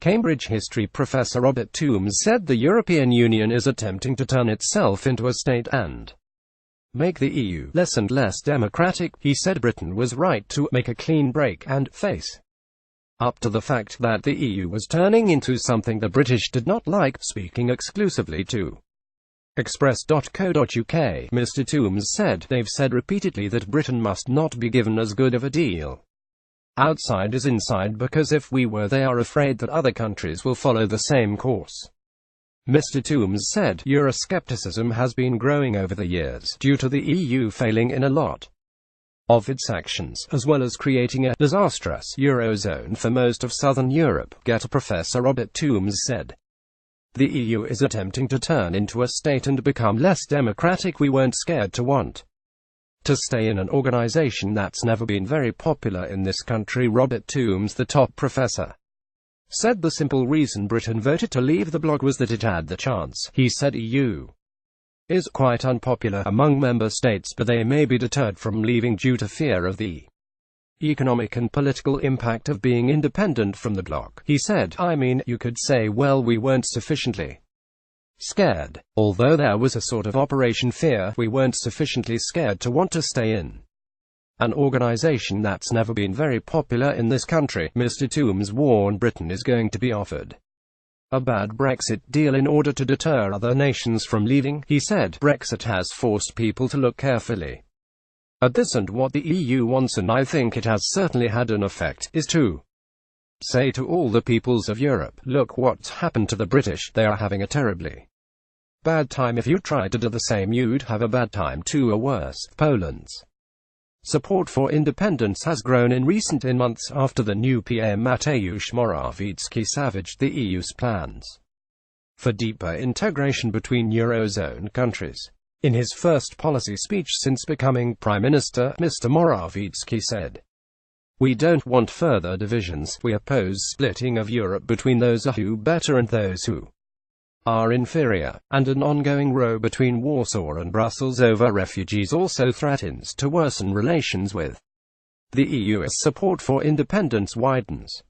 Cambridge history professor Robert Toombs said the European Union is attempting to turn itself into a state and make the EU less and less democratic. He said Britain was right to make a clean break and face up to the fact that the EU was turning into something the British did not like. Speaking exclusively to Express.co.uk, Mr. Toombs said, "They've said repeatedly that Britain must not be given as good of a deal outside as inside, because if we were, they are afraid that other countries will follow the same course." Mr. Toombs said, Euroscepticism has been growing over the years, due to the EU failing in a lot of its actions, as well as creating a disastrous Eurozone for most of southern Europe. Professor Robert Toombs said, "The EU is attempting to turn into a state and become less democratic. We weren't scared to want to stay in an organization that's never been very popular in this country." Robert Toombs, the top professor, said the simple reason Britain voted to leave the bloc was that it had the chance. He said EU is quite unpopular among member states, but they may be deterred from leaving due to fear of the economic and political impact of being independent from the bloc. He said, "I mean, you could say, well, we weren't sufficiently scared. Although there was a sort of Operation Fear, we weren't sufficiently scared to want to stay in an organization that's never been very popular in this country." Mr. Toombs warned Britain is going to be offered a bad Brexit deal in order to deter other nations from leaving. He said, "Brexit has forced people to look carefully at this and what the EU wants, and I think it has certainly had an effect, is to say to all the peoples of Europe, look what's happened to the British, they are having a terribly bad time. If you try to do the same, you'd have a bad time too, or worse." Poland's support for independence has grown in recent months after the new PM Mateusz Morawiecki savaged the EU's plans for deeper integration between Eurozone countries. In his first policy speech since becoming Prime Minister, Mr. Morawiecki said, "We don't want further divisions. We oppose splitting of Europe between those who do better and those who are inferior, and an ongoing row between Warsaw and Brussels over refugees also threatens to worsen relations with the EU as support for independence widens."